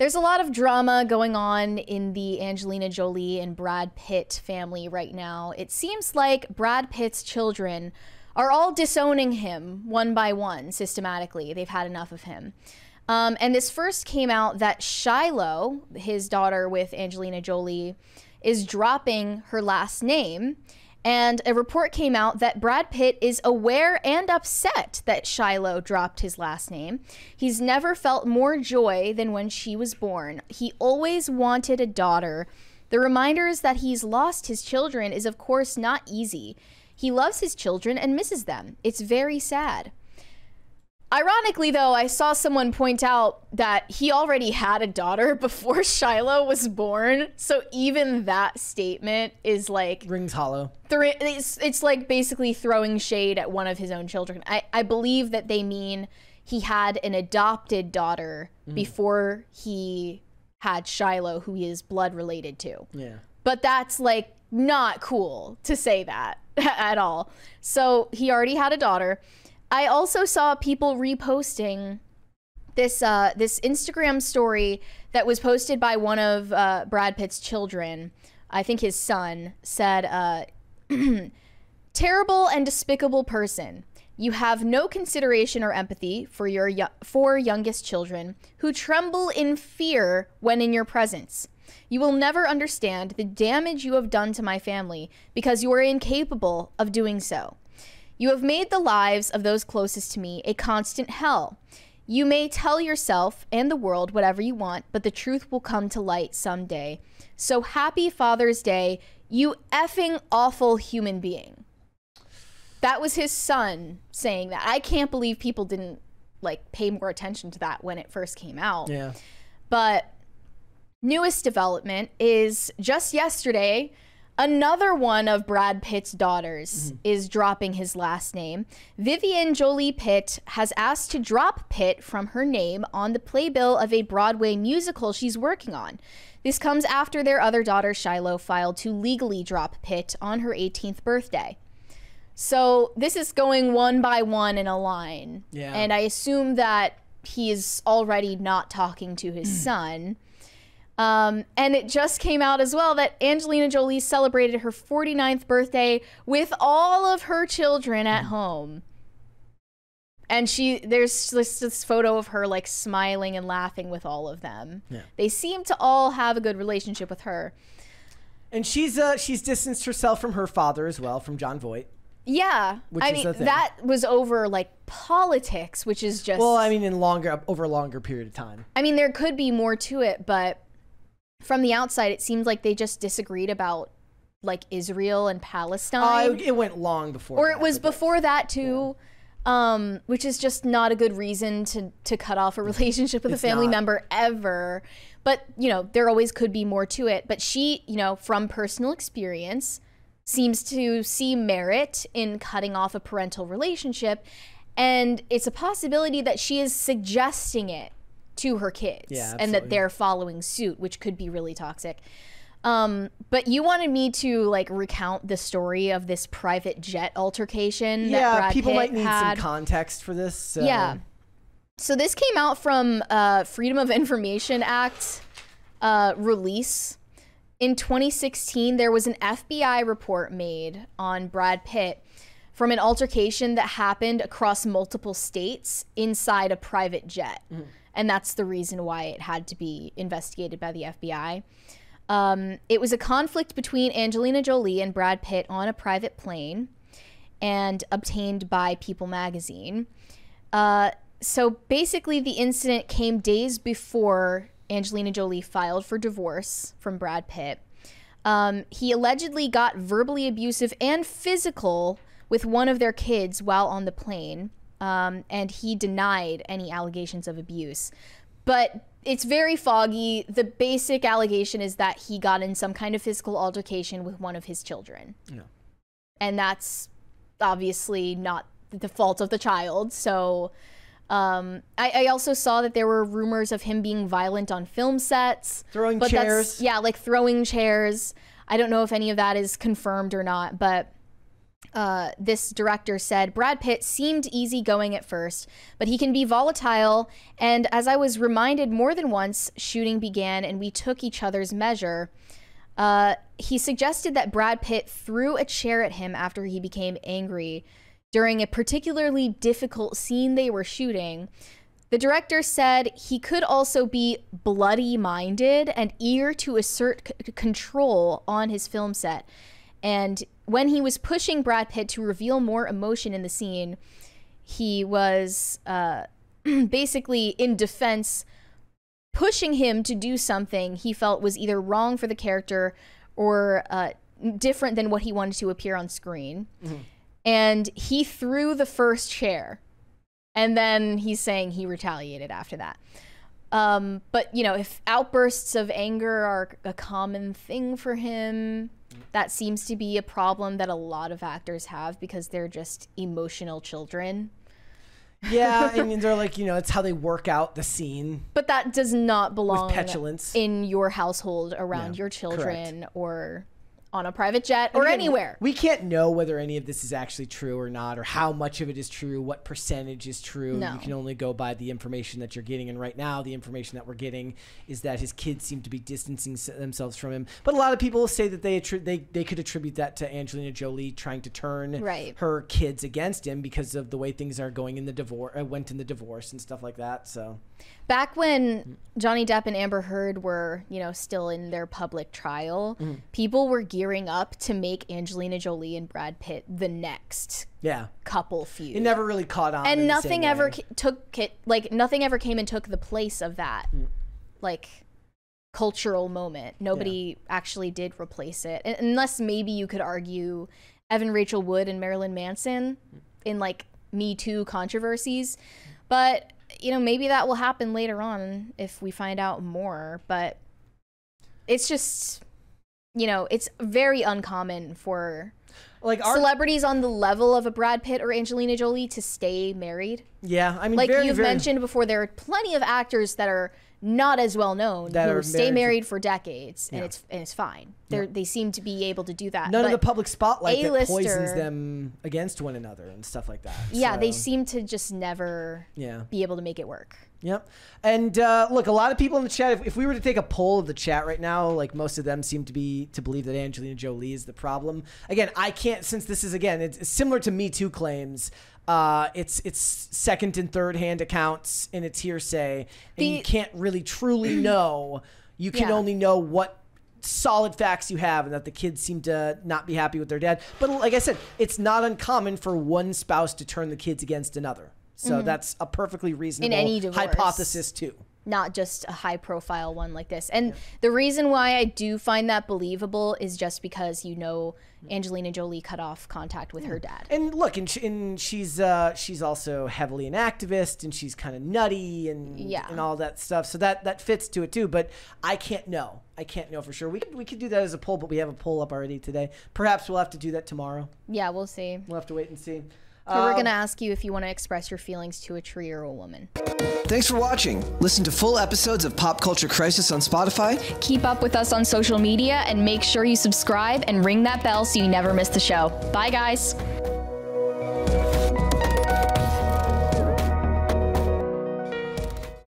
There's a lot of drama going on in the Angelina Jolie and Brad Pitt family right now. It seems like Brad Pitt's children are all disowning him one by one systematically. They've had enough of him. And this first came out that Shiloh, his daughter with Angelina Jolie, is dropping her last name. And a report came out that Brad Pitt is aware and upset that Shiloh dropped his last name. He's never felt more joy than when she was born. He always wanted a daughter. The reminders that he's lost his children is, of course, not easy. He loves his children and misses them. It's very sad. Ironically, though, I saw someone point out that he already had a daughter before Shiloh was born. So even that statement is like... rings hollow. It's like basically throwing shade at one of his own children. I believe that they mean he had an adopted daughter before he had Shiloh, who he is blood related to. Yeah. But that's like not cool to say that at all. So he already had a daughter. I also saw people reposting this Instagram story that was posted by one of Brad Pitt's children. I think his son said, terrible and despicable person. You have no consideration or empathy for your four youngest children who tremble in fear when in your presence. You will never understand the damage you have done to my family because you are incapable of doing so. You have made the lives of those closest to me a constant hell. You may tell yourself and the world whatever you want, but the truth will come to light someday. So happy Father's Day, you effing awful human being. That was his son saying that. I can't believe people didn't like pay more attention to that when it first came out. Yeah. But newest development is just yesterday, another one of Brad Pitt's daughters is dropping his last name. Vivian Jolie Pitt has asked to drop Pitt from her name on the playbill of a Broadway musical she's working on. This comes after their other daughter, Shiloh, filed to legally drop Pitt on her 18th birthday. So this is going one by one in a line. Yeah. And I assume that he is already not talking to his son. And it just came out as well that Angelina Jolie celebrated her 49th birthday with all of her children at home. And there's this photo of her like smiling and laughing with all of them. Yeah. They seem to all have a good relationship with her. And she's distanced herself from her father as well, from John Voight. Yeah. I mean, that was over like politics, which is just... Well, I mean, over a longer period of time. I mean, there could be more to it, but from the outside, it seems like they just disagreed about like Israel and Palestine. It went long before or that. Or it was before that too, which is just not a good reason to cut off a relationship with a family member ever. But, you know, there always could be more to it. But she, you know, from personal experience, seems to see merit in cutting off a parental relationship. And it's a possibility that she is suggesting it to her kids, and that they're following suit, which could be really toxic. But you wanted me to like recount the story of this private jet altercation. Yeah, that Brad people Pitt might need had. some context for this. So. Yeah. So this came out from Freedom of Information Act release. In 2016, there was an FBI report made on Brad Pitt from an altercation that happened across multiple states inside a private jet. And that's the reason why it had to be investigated by the FBI. It was a conflict between Angelina Jolie and Brad Pitt on a private plane and obtained by People magazine. So basically the incident came days before Angelina Jolie filed for divorce from Brad Pitt. He allegedly got verbally abusive and physical with one of their kids while on the plane. And he denied any allegations of abuse. But it's very foggy. The basic allegation is that he got in some kind of physical altercation with one of his children. Yeah. And that's obviously not the fault of the child. So I also saw that there were rumors of him being violent on film sets. Throwing chairs. Yeah, like throwing chairs. I don't know if any of that is confirmed or not, but this director said, Brad Pitt seemed easygoing at first, but he can be volatile. And as I was reminded more than once, shooting began and we took each other's measure. He suggested that Brad Pitt threw a chair at him after he became angry during a particularly difficult scene they were shooting. The director said he could also be bloody-minded and eager to assert control on his film set. And when he was pushing Brad Pitt to reveal more emotion in the scene, he was basically in defense pushing him to do something he felt was either wrong for the character or different than what he wanted to appear on screen. Mm-hmm. And he threw the first chair. And then he's saying he retaliated after that. But, you know, if outbursts of anger are a common thing for him, that seems to be a problem that a lot of actors have because they're just emotional children. Yeah, I mean, they're like, you know, it's how they work out the scene. But that does not belong with petulance in your household around your children, correct, or on a private jet or anywhere. We can't know whether any of this is actually true or not, or how much of it is true, what percentage is true. No. You can only go by the information that you're getting. And right now, the information that we're getting is that his kids seem to be distancing themselves from him. But a lot of people say that they could attribute that to Angelina Jolie trying to turn her kids against him because of the way things are going in the divorce, went in the divorce and stuff like that. So back when Johnny Depp and Amber Heard were, you know, still in their public trial, people were gearing up to make Angelina Jolie and Brad Pitt the next couple feud. It never really caught on, and nothing ever took it. Like nothing ever came and took the place of that, like cultural moment. Nobody actually did replace it, unless maybe you could argue Evan Rachel Wood and Marilyn Manson in like Me Too controversies, but you know, maybe that will happen later on if we find out more. But it's just, you know, it's very uncommon for like celebrities on the level of a Brad Pitt or Angelina Jolie to stay married. Yeah, I mean, like you've mentioned before, there are plenty of actors that are not as well known who stay married for decades, and it's fine. They seem to be able to do that. None of the public spotlight that poisons them against one another and stuff like that. Yeah, they seem to just never be able to make it work. Yep. And look, a lot of people in the chat, if we were to take a poll of the chat right now, like most of them seem to believe that Angelina Jolie is the problem. Again, I can't, since this is, again, it's similar to Me Too claims. It's second and third hand accounts and it's hearsay, and you can't really truly know. You can only know what solid facts you have, and that the kids seem to not be happy with their dad. But like I said, it's not uncommon for one spouse to turn the kids against another. So that's a perfectly reasonable hypothesis too. Not just a high profile one like this. And the reason why I do find that believable is just because, you know, Angelina Jolie cut off contact with her dad. And look, and she's also heavily an activist, and she's kind of nutty and all that stuff. So that fits to it too. But I can't know. I can't know for sure. We could do that as a poll, but we have a poll up already today. Perhaps we'll have to do that tomorrow. Yeah, we'll see. We'll have to wait and see. We're going to ask you if you want to express your feelings to a tree or a woman. Thanks for watching. Listen to full episodes of Pop Culture Crisis on Spotify. Keep up with us on social media and make sure you subscribe and ring that bell so you never miss the show. Bye, guys.